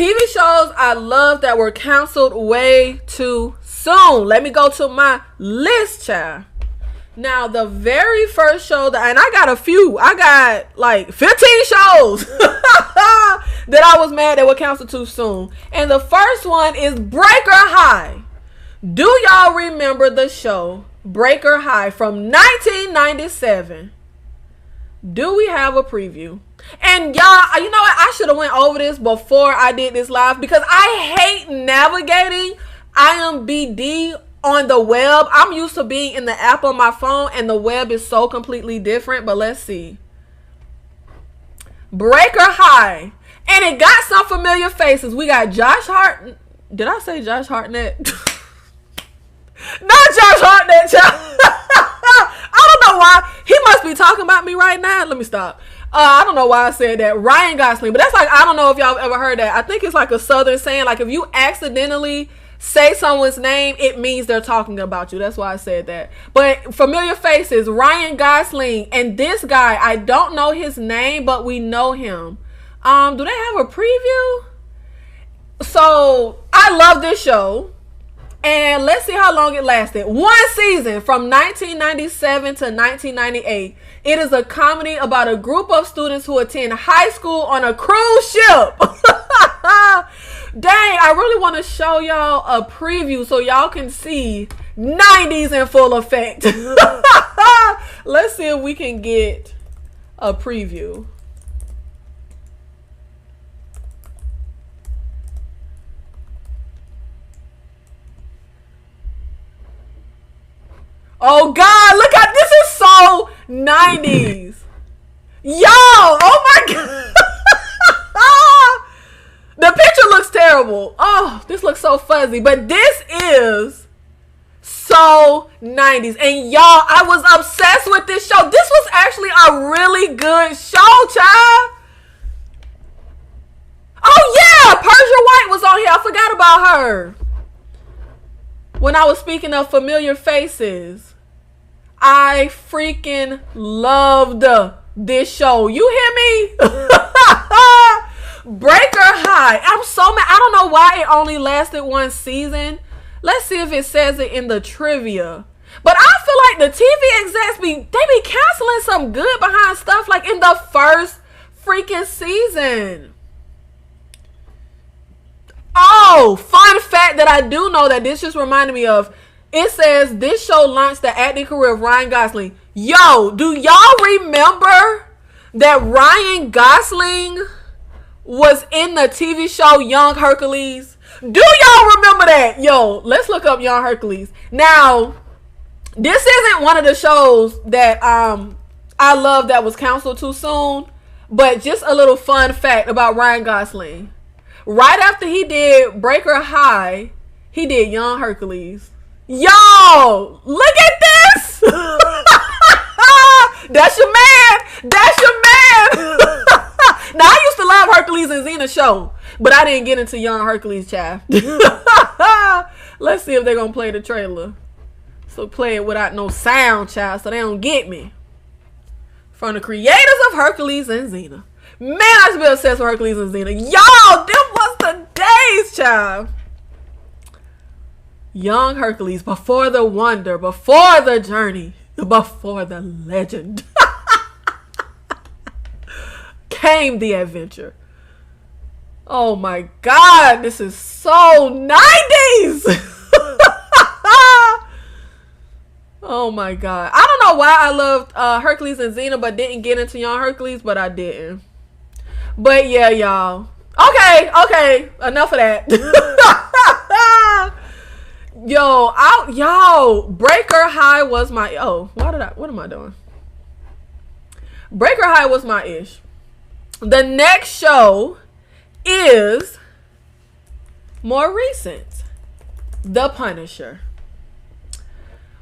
TV shows I love that were canceled way too soon. Let me go to my list, child. Now, the very first show and I got a few. I got like 15 shows that I was mad that were canceled too soon. And the first one is Breaker High. Do y'all remember the show Breaker High from 1997? Do we have a preview? And y'all, you know what? I should have went over this before I did this live because I hate navigating IMDb on the web. I'm used to being in the app on my phone, and the web is so completely different. But let's see. Breaker High. And it got some familiar faces. We got Josh Hart. Did I say Josh Hartnett? Not Josh Hartnett, child. I don't know why. He must be talking about me right now. Let me stop. I don't know why I said that. Ryan Gosling. But that's like, I don't know if y'all have ever heard that. I think it's like a southern saying. Like, if you accidentally say someone's name, it means they're talking about you. That's why I said that. But familiar faces, Ryan Gosling. And this guy, I don't know his name, but we know him. Do they have a preview? So, I love this show. And let's see how long it lasted. One season from 1997 to 1998. It is a comedy about a group of students who attend high school on a cruise ship. Dang, I really want to show y'all a preview so y'all can see 90s in full effect. Let's see if we can get a preview. Oh God, look at this, is so 90s. Yo, oh my God. The picture looks terrible. Oh, this looks so fuzzy, but this is so 90s. And y'all, I was obsessed with this show. This was actually a really good show, child. Oh yeah, Persia White was on here. I forgot about her. When I was speaking of familiar faces, I freaking loved this show. You hear me? Breaker High. I'm so mad. I don't know why it only lasted one season. Let's see if it says it in the trivia. But I feel like the TV execs they be canceling some good behind stuff like in the first freaking season. Oh, fun fact that I do know that this just reminded me of. It says this show launched the acting career of Ryan Gosling. Yo, do y'all remember that Ryan Gosling was in the TV show Young Hercules? Do y'all remember that? Yo, let's look up Young Hercules. Now, this isn't one of the shows that I love that was canceled too soon, but just a little fun fact about Ryan Gosling. Right after he did Breaker High, he did Young Hercules. Yo, look at this. That's your man. That's your man. Now, I used to love Hercules and Xena show, but I didn't get into Young Hercules, child. Let's see if they're going to play the trailer. So play it without no sound, child, so they don't get me. From the creators of Hercules and Xena. Man, I used to be obsessed with Hercules and Xena. Y'all, them was the days, child. Young Hercules, before the wonder, before the journey, before the legend. Came the adventure. Oh my God, this is so 90s. Oh my God. I don't know why I loved Hercules and Xena but didn't get into Young Hercules, but I didn't. But yeah, y'all. Okay, enough of that. Yo, Breaker High was my, what am I doing? Breaker High was my ish. The next show is more recent. The Punisher.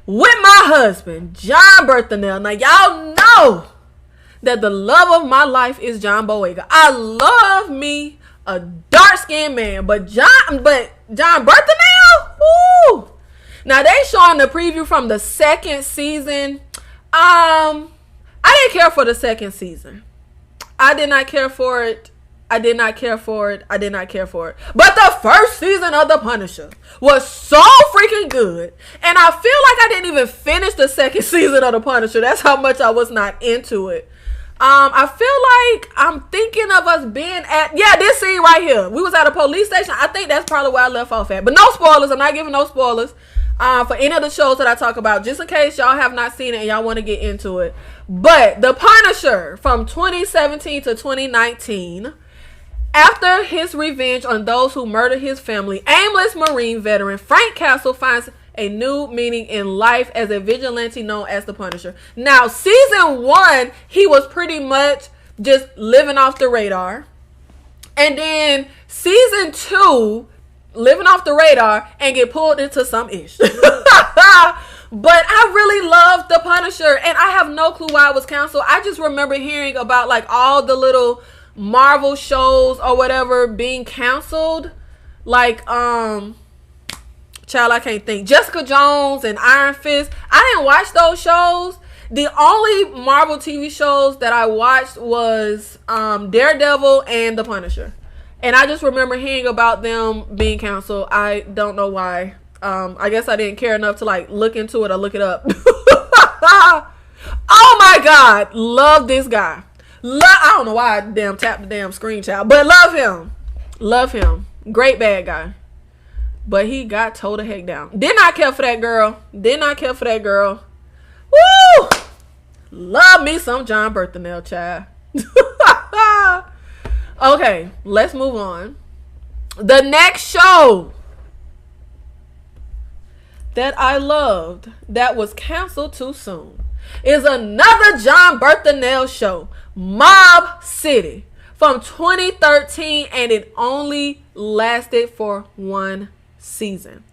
With my husband, John Berthanel. Now, y'all know that the love of my life is John Boyega. I love me a dark-skinned man, but John Berthanel? Woo! Now, they showing the preview from the second season. I didn't care for the second season. I did not care for it I did not care for it. I did not care for it. But the first season of The Punisher was so freaking good. And I feel like I didn't even finish the second season of The Punisher. That's how much I was not into it. I feel like I'm thinking of us being at, this scene right here. We was at a police station. I think that's probably where I left off at. But no spoilers. I'm not giving no spoilers for any of the shows that I talk about, just in case y'all have not seen it and y'all want to get into it. But The Punisher from 2017 to 2019, after his revenge on those who murdered his family, aimless Marine veteran Frank Castle finds a new meaning in life as a vigilante known as the Punisher. Now, season 1, he was pretty much just living off the radar. And then season 2, living off the radar and get pulled into some ish. But I really loved the Punisher, and I have no clue why it was canceled. I just remember hearing about like all the little Marvel shows or whatever being canceled. Like, child, I can't think. Jessica Jones and Iron Fist. I didn't watch those shows. The only Marvel TV shows that I watched was Daredevil and The Punisher. And I just remember hearing about them being canceled. I don't know why. I guess I didn't care enough to like look into it or look it up. Oh my God. Love this guy. I don't know why I tapped the damn screen, child. But love him. Love him. Great bad guy. But he got towed the heck down. Did not care for that girl. Did not care for that girl. Woo! Love me some John Berthenell, child. Okay, let's move on. The next show that I loved that was canceled too soon is another John Berthenell show, Mob City, from 2013, and it only lasted for one season.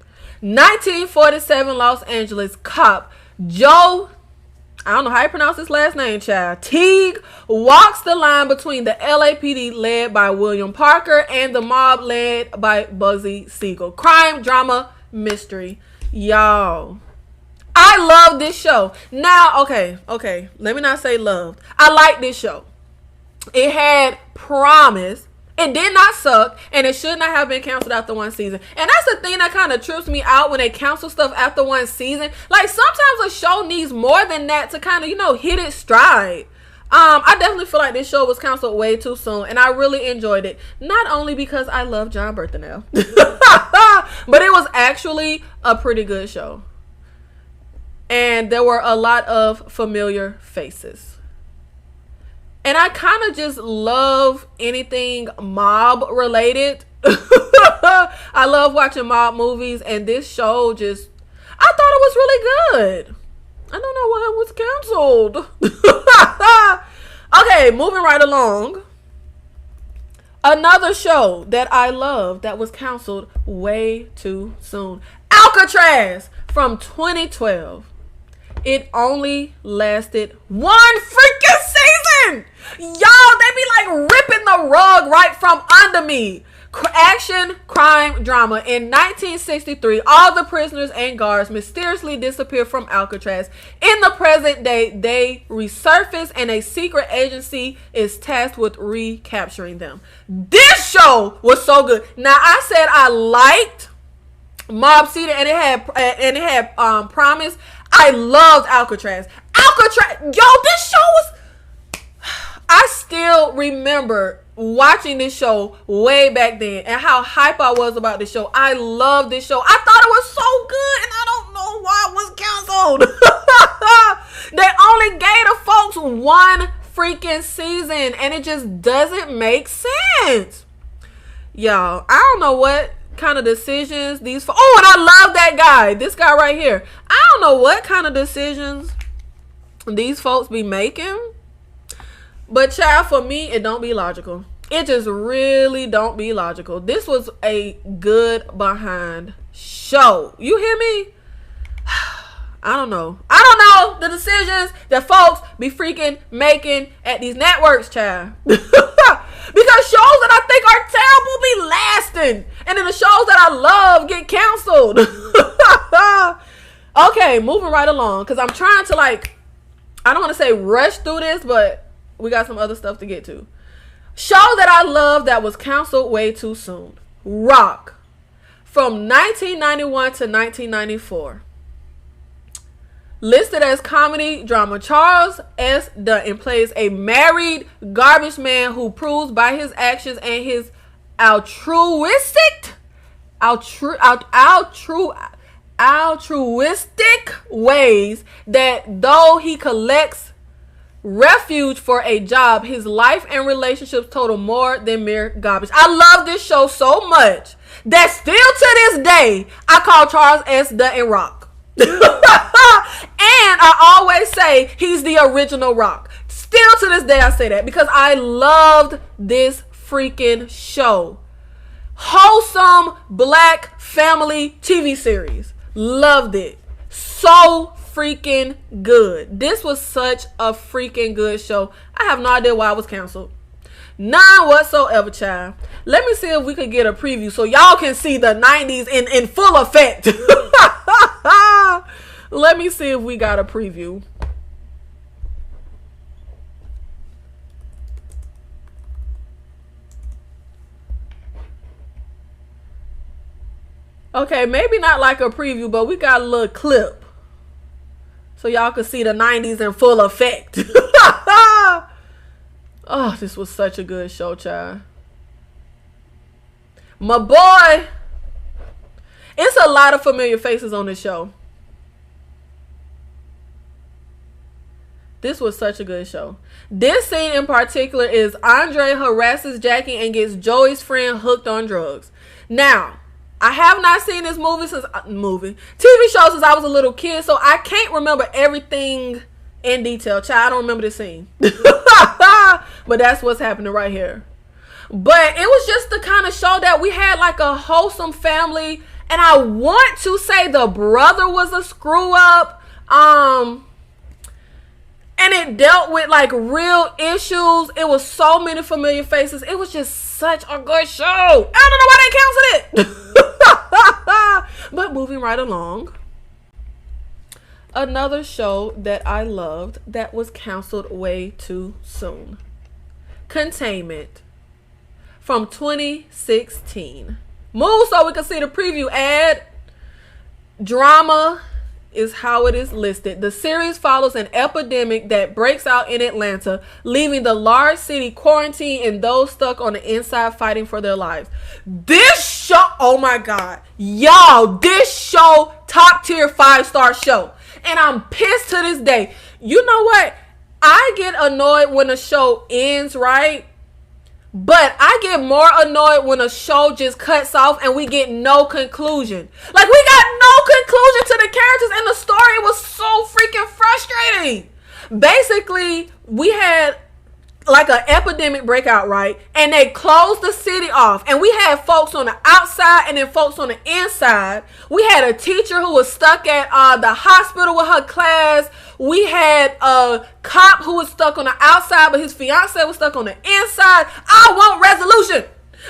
1947 Los Angeles cop Joe, I don't know how you pronounce his last name, child, Teague, walks the line between the LAPD led by William Parker and the mob led by Bugsy Siegel. Crime, drama, mystery. Y'all, I love this show. Now, okay, let me not say loved. I like this show. It had promise. It did not suck, and it should not have been canceled after one season. And that's the thing that kind of trips me out when they cancel stuff after one season. Like, sometimes a show needs more than that to kind of, hit its stride. I definitely feel like this show was canceled way too soon, and I really enjoyed it. Not only because I love John Berthenell, but it was actually a pretty good show. And there were a lot of familiar faces. And I kind of just love anything mob related. I love watching mob movies, and this show just, I thought it was really good. I don't know why it was canceled. Okay, moving right along. Another show that I love that was canceled way too soon. Alcatraz from 2012. It only lasted one freaking season. Y'all, they be like ripping the rug right from under me. Action, crime, drama. In 1963, all the prisoners and guards mysteriously disappeared from Alcatraz. In the present day, they resurface and a secret agency is tasked with recapturing them. This show was so good. Now, I said I liked Mob City and it had promise. I loved Alcatraz. Yo, this show was, I still remember watching this show way back then and how hype I was about this show. I love this show. I thought it was so good, and I don't know why it was canceled. They only gave the folks one freaking season, and it just doesn't make sense. Y'all, I don't know what kind of decisions these and I love that guy, this guy right here. I don't know what kind of decisions these folks be making, but child, for me, it don't be logical. It just really don't be logical. This was a good behind show. You hear me? I don't know the decisions that folks be freaking making at these networks, child. Because shows that I think are terrible be lasting, and then the shows that I love get canceled. Okay, moving right along, because I'm trying to, like, I don't want to say rush through this, but we got some other stuff to get to. Show that I love that was canceled way too soon. Rock. From 1991 to 1994. Listed as comedy drama, Charles S. Dutton plays a married garbage man who proves by his actions and his altruistic ways that though he collects refuge for a job, his life and relationships total more than mere garbage. I love this show so much that still to this day I call Charles S. Dutton Rock. And I always say he's the original Rock. Still to this day I say that because I loved this freaking show. Wholesome black family TV series. Loved it. So freaking good. This was such a freaking good show. I have no idea why it was canceled. None whatsoever, child. Let me see if we could get a preview so y'all can see the 90s in full effect. Let me see if we got a preview. Okay, maybe not like a preview, but we got a little clip so y'all can see the 90s in full effect. Oh, this was such a good show, child. My boy. It's a lot of familiar faces on this show. This was such a good show. This scene in particular is Andre harasses Jackie and gets Joey's friend hooked on drugs. Now, I have not seen this TV show since I was a little kid, so I can't remember everything in detail. Child, I don't remember this scene. But that's what's happening right here. But it was just the kind of show that we had like a wholesome family. And I want to say the brother was a screw up. And it dealt with like real issues. It was so many familiar faces. It was just such a good show. I don't know why they canceled it. But moving right along. Another show that I loved that was canceled way too soon. Containment. From 2016. Move so we can see the preview ad. Drama is how it is listed. The series follows an epidemic that breaks out in Atlanta, leaving the large city quarantined and those stuck on the inside fighting for their lives. This show, oh my God. Y'all, this show, top tier 5-star show. And I'm pissed to this day. You know what? I get annoyed when a show ends, right? But I get more annoyed when a show just cuts off and we get no conclusion. Like, we got no conclusion to the characters and the story. It was so freaking frustrating. Basically, we had like an epidemic breakout, right? And they closed the city off. And we had folks on the outside and then folks on the inside. We had a teacher who was stuck at the hospital with her class. We had a cop who was stuck on the outside, but his fiance was stuck on the inside. I want resolution.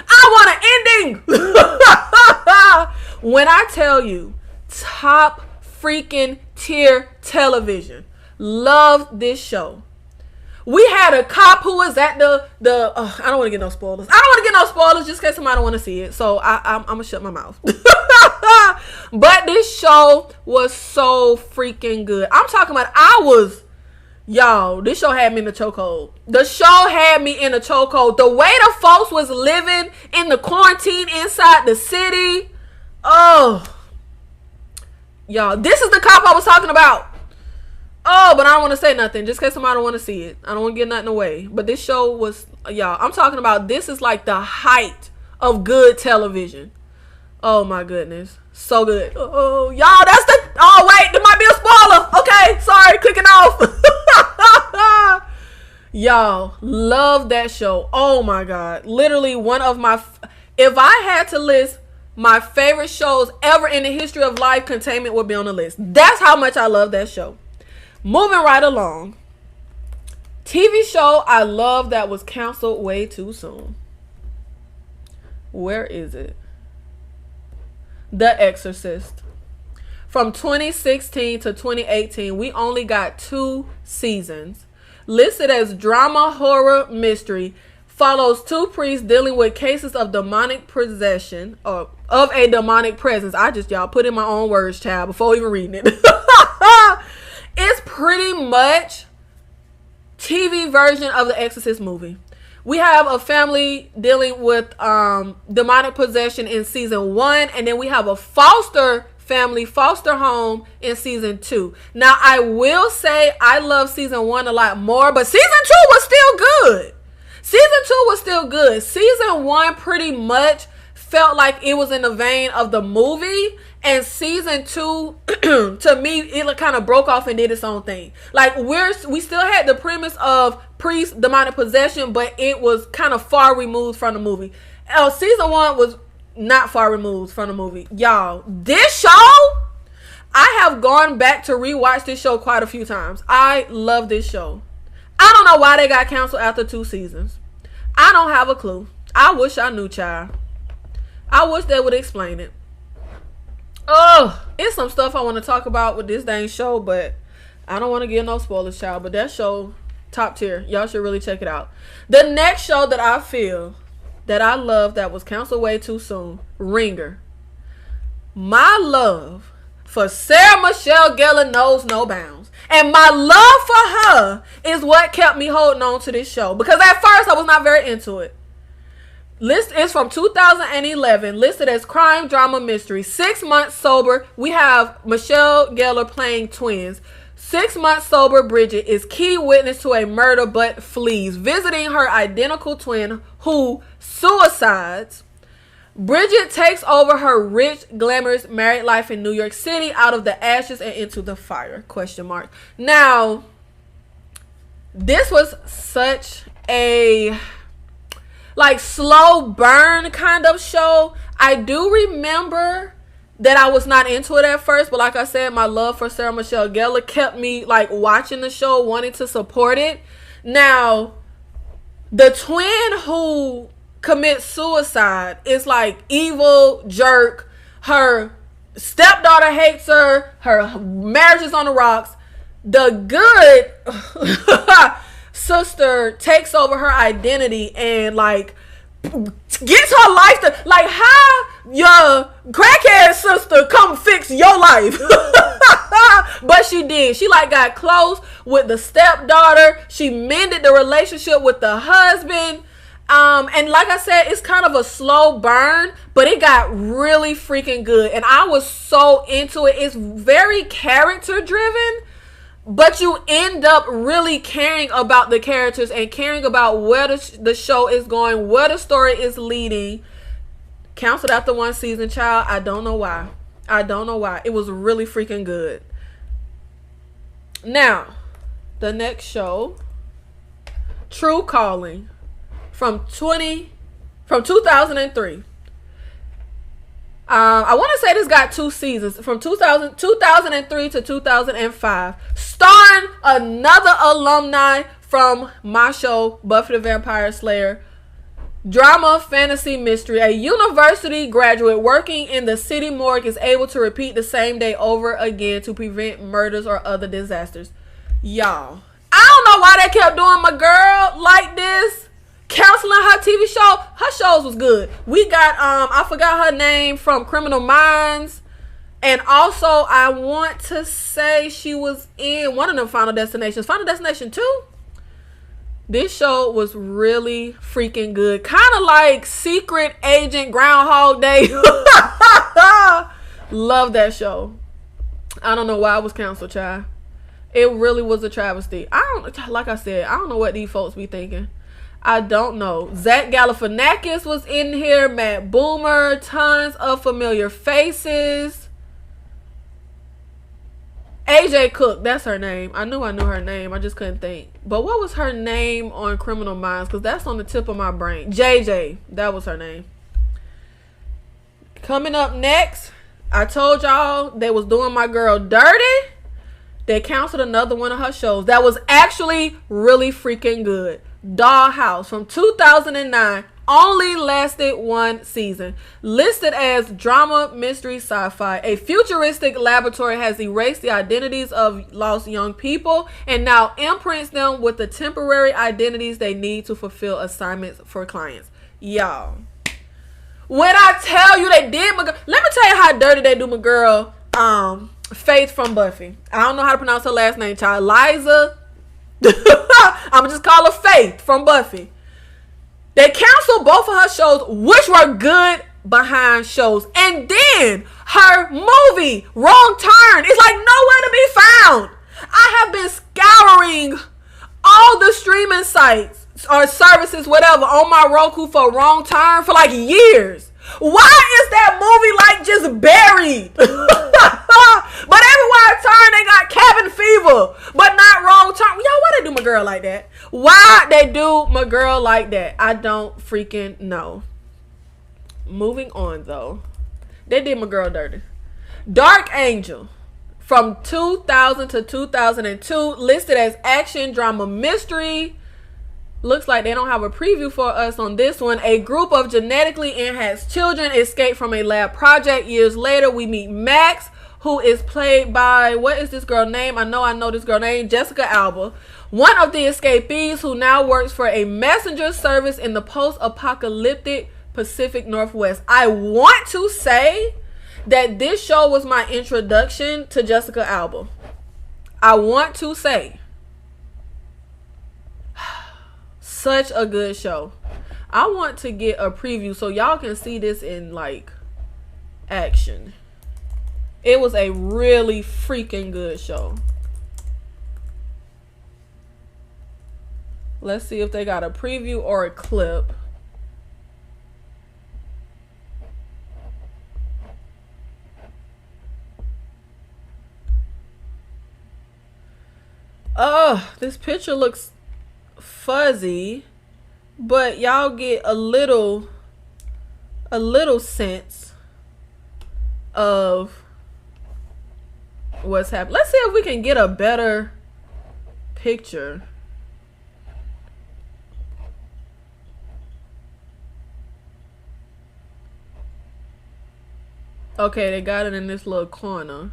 I want an ending. When I tell you, top freaking tier television. Love this show. We had a cop who was at I don't want to get no spoilers. I don't want to get no spoilers just in case somebody don't want to see it. So I'm going to shut my mouth. But this show was so freaking good. I'm talking about y'all, this show had me in the chokehold. The show had me in the chokehold. The way the folks was living in the quarantine inside the city. Oh. Y'all, this is the cop I was talking about. Oh, but I don't want to say nothing just in case somebody don't want to see it. I don't want to get nothing away. But this show was, y'all, I'm talking about, this is like the height of good television. Oh my goodness. So good. Oh, y'all, wait, there might be a spoiler. Okay, sorry, clicking off. Y'all, love that show. Oh my God. Literally one of my, if I had to list my favorite shows ever in the history of life, Containment would be on the list. That's how much I love that show. Moving right along. TV show I love that was canceled way too soon. Where is it? The Exorcist. From 2016 to 2018, we only got 2 seasons. Listed as drama, horror, mystery. follows two priests dealing with cases of demonic possession or of a demonic presence. I just, y'all, put in my own words, child, before even reading it. It's pretty much TV version of the Exorcist movie. We have a family dealing with demonic possession in season 1, and then we have a foster home in season 2. Now, I will say I love season 1 a lot more, but season 2 was still good. Season 1 pretty much felt like it was in the vein of the movie, and season 2 to me it kind of broke off and did its own thing. Like, we still had the premise of priest demonic possession, but it was kind of far removed from the movie. Season 1 was not far removed from the movie. Y'all, this show, I have gone back to rewatch this show quite a few times. I love this show. I don't know why they got canceled after 2 seasons. I don't have a clue. I wish I knew, child. I wish they would explain it. Oh, it's some stuff I want to talk about with this dang show, but I don't want to give no spoilers, child. But that show, top tier. Y'all should really check it out. The next show that I feel that I love that was canceled way too soon, Ringer. My love for Sarah Michelle Gellar knows no bounds. And my love for her is what kept me holding on to this show. Because at first I was not very into it. List is from 2011, listed as crime, drama, mystery. 6 months sober. We have Michelle Gellar playing twins. 6 months sober Bridget is key witness to a murder but flees, visiting her identical twin who suicides. Bridget takes over her rich, glamorous married life in New York City out of the ashes and into the fire, ? Now, this was such a slow burn kind of show. I do remember that I was not into it at first, but like I said, my love for Sarah Michelle Gellar kept me watching the show, wanting to support it. Now, the twin who commits suicide is evil jerk. Her stepdaughter hates her. Her marriage is on the rocks. The good sister takes over her identity and gets her life to how your crackhead sister come fix your life. But she did. She got close with the stepdaughter. She mended the relationship with the husband. And like I said, it's kind of a slow burn, but it got really freaking good. And I was so into it. It's very character driven, but you end up really caring about the characters and caring about where the show is going, where the story is leading. Canceled after 1 season, child. I don't know why. It was really freaking good. Now, the next show, True Calling. From 2003. I want to say this got 2 seasons, from 2003 to 2005, starring another alumni from my show, Buffy the Vampire Slayer. Drama, fantasy, mystery. A university graduate working in the city morgue is able to repeat the same day over again to prevent murders or other disasters. Y'all, I don't know why they kept doing my girl like this, canceling her TV show. Her shows was good. We got I forgot her name from Criminal Minds, and also I want to say she was in one of them Final Destination 2. This show was really freaking good, kind of like Secret Agent Groundhog Day. Love that show. I don't know why it was canceled, child. It really was a travesty. Like I said, I don't know what these folks be thinking. I don't know. Zach Galifianakis was in here. Matt Boomer. Tons of familiar faces. AJ Cook. That's her name. I knew her name. I just couldn't think. But what was her name on Criminal Minds? Because that's on the tip of my brain. JJ. That was her name. Coming up next, I told y'all they was doing my girl dirty. They canceled another one of her shows that was actually really freaking good. Dollhouse from 2009. only lasted one season. Listed as drama, mystery, sci-fi, a futuristic laboratory has erased the identities of lost young people and now imprints them with the temporary identities they need to fulfill assignments for clients. Y'all, when I tell you they did let me tell you how dirty they do my girl Faith from Buffy. I don't know how to pronounce her last name, child. Liza. I'm gonna just call her Faith from Buffy. They canceled both of her shows, which were good behind shows. And then her movie, Wrong Turn, is like nowhere to be found. I have been scouring all the streaming sites or services, whatever, on my Roku for Wrong Turn for like years. Why is that movie like just buried? But everywhere I turn, they got Cabin Fever, but not Wrong Turn. Y'all, why they do my girl like that? Why they do my girl like that? I don't freaking know. Moving on, though. They did my girl dirty. Dark Angel, from 2000 to 2002, listed as action, drama, mystery. Looks like they don't have a preview for us on this one. A group of genetically enhanced children escape from a lab project. Years later, we meet Max, who is played by, what is this girl name? I know this girl name, Jessica Alba. One of the escapees who now works for a messenger service in the post-apocalyptic Pacific Northwest. I want to say that this show was my introduction to Jessica Alba. I want to say. Such a good show. I want to get a preview so y'all can see this in like action. It was a really freaking good show. Let's see if they got a preview or a clip. Oh, this picture looks fuzzy, but y'all get a little sense of what's happening. Let's see if we can get a better picture. Okay, they got it in this little corner.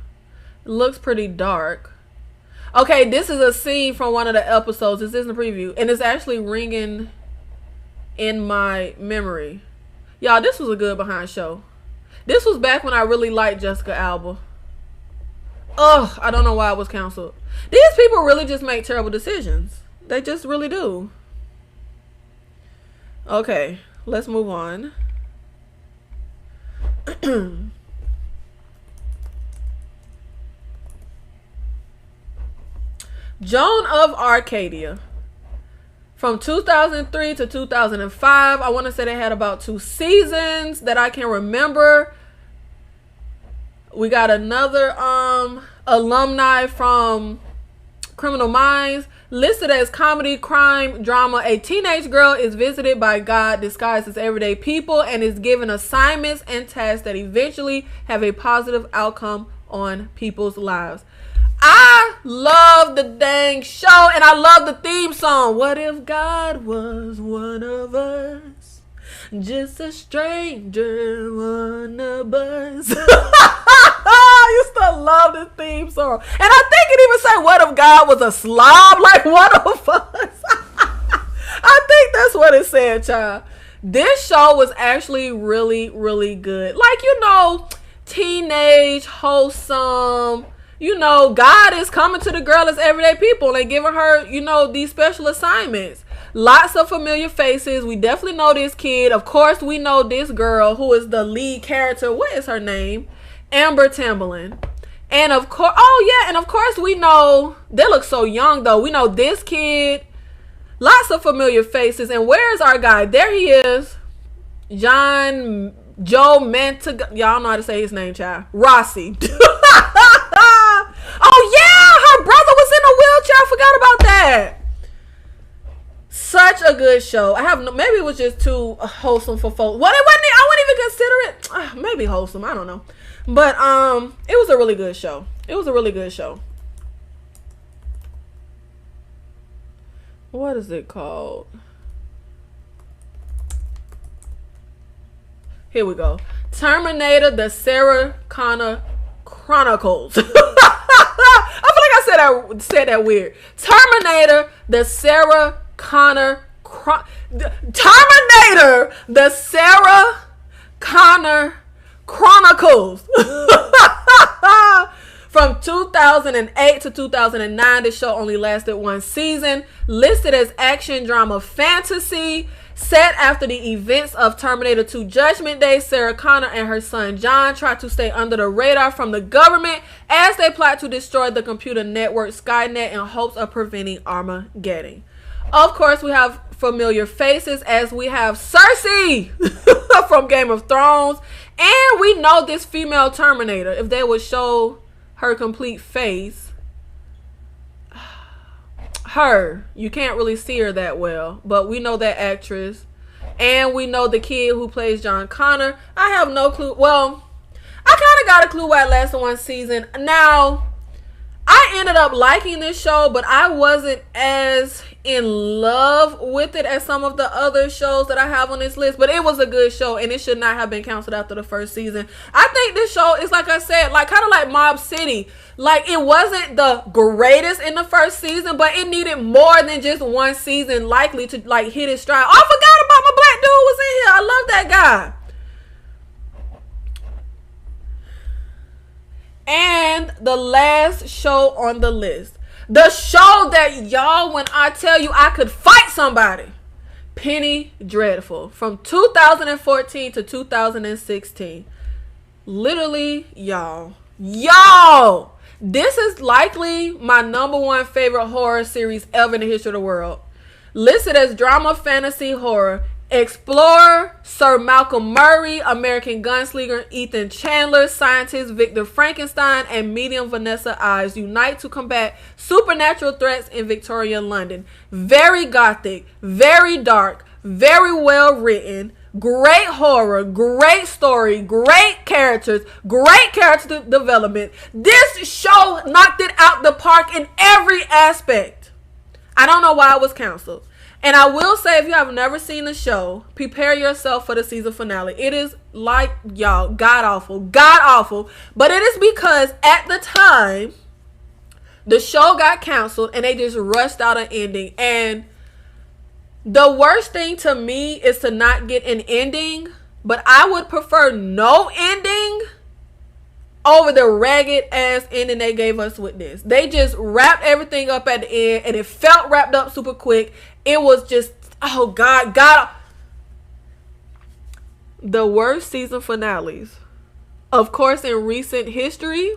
It looks pretty dark. Okay, this is a scene from one of the episodes. This isn't a preview, and it's actually ringing in my memory. Y'all, this was a good behind show. This was back when I really liked Jessica Alba. Ugh, I don't know why it was canceled. These people really just make terrible decisions. They just really do. Okay, let's move on. Joan of Arcadia, from 2003 to 2005. I want to say they had about 2 seasons that I can remember. We got another alumni from Criminal Minds, listed as comedy, crime, drama. A teenage girl is visited by God disguised as everyday people and is given assignments and tasks that eventually have a positive outcome on people's lives. I love the dang show, and I love the theme song. What if God was one of us? Just a stranger, one of us. I used to love the theme song. And I think it even said, what if God was a slob like one of us? I think that's what it said, child. This show was actually really, really good. Like, you know, teenage, wholesome. You know, God is coming to the girl as everyday people and giving her, you know, these special assignments. Lots of familiar faces. We definitely know this kid. Of course, we know this girl who is the lead character. What is her name? Amber Tamblyn. And of course, oh yeah, and of course we know, they look so young though. We know this kid. Lots of familiar faces. And where's our guy? There he is. Joe Mantag. Y'all know how to say his name, child. Rossi. Oh yeah, her brother was in a wheelchair. I forgot about that. Such a good show. I have no, maybe it was just too wholesome for folks. Well, it wasn't. I wouldn't even consider it. Maybe wholesome. I don't know. But it was a really good show. It was a really good show. What is it called? Here we go. Terminator, the Sarah Connor Chronicles. I feel like I said that weird. Terminator, the Sarah Connor Terminator, the Sarah Connor Chronicles. From 2008 to 2009, this show only lasted one season. Listed as action, drama, fantasy. Set after the events of Terminator 2 Judgment Day, Sarah Connor and her son John try to stay under the radar from the government as they plot to destroy the computer network Skynet in hopes of preventing Armageddon. Of course, we have familiar faces as we have Cersei from Game of Thrones. And we know this female Terminator. If they would show her complete face, you can't really see her that well, but we know that actress, and we know the kid who plays John Connor. I have no clue. Well, I kind of got a clue why it lasted one season. Now, I ended up liking this show, but I wasn't as in love with it as some of the other shows that I have on this list. But it was a good show, and it should not have been canceled after the first season. I think this show is, like I said, like kind of like Mob City. Like, it wasn't the greatest in the first season, but it needed more than just one season likely to like hit its stride. Oh, I forgot about my black dude was in here. I love that guy. And the last show on the list, the show that y'all, when I tell you I could fight somebody, Penny Dreadful, from 2014 to 2016. Literally, y'all, this is likely my #1 favorite horror series ever in the history of the world. Listed as drama, fantasy, horror. Explorer Sir Malcolm Murray, American gunslinger Ethan Chandler, scientist Victor Frankenstein, and medium Vanessa Ives unite to combat supernatural threats in Victorian London. Very gothic, very dark, very well written, great horror, great story, great character development. This show knocked it out the park in every aspect. I don't know why it was canceled. And I will say, if you have never seen the show, prepare yourself for the season finale. It is like, y'all, god awful. But it is because at the time, the show got canceled and they just rushed out an ending. And the worst thing to me is to not get an ending. But I would prefer no ending over the ragged ass ending they gave us with this. They just wrapped everything up at the end, and it felt wrapped up super quick. It was just, oh God. The worst season finales, of course, in recent history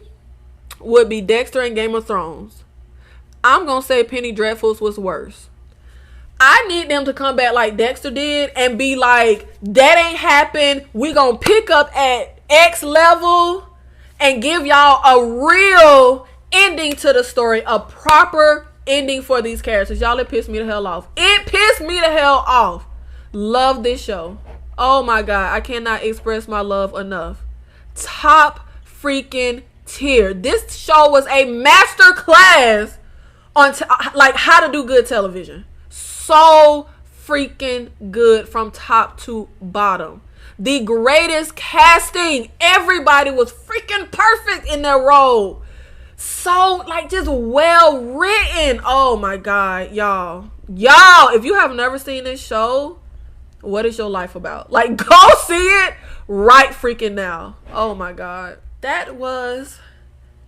would be Dexter and Game of Thrones. I'm gonna say Penny Dreadfuls was worse. I need them to come back like Dexter did and be like, that ain't happened. We gonna pick up at X level and give y'all a real ending to the story, a proper ending for these characters. Y'all, it pissed me the hell off. Love this show. Oh my God, I cannot express my love enough. Top freaking tier. This show was a master class on like how to do good television. So freaking good from top to bottom. The greatest casting. Everybody was freaking perfect in their role. So, like, just well written. Oh my God, y'all, if you have never seen this show, what is your life about? Like, go see it right freaking now. Oh my God. That was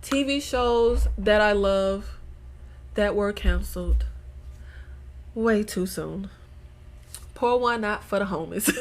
TV shows that I love that were canceled way too soon. Pour one out for the homies.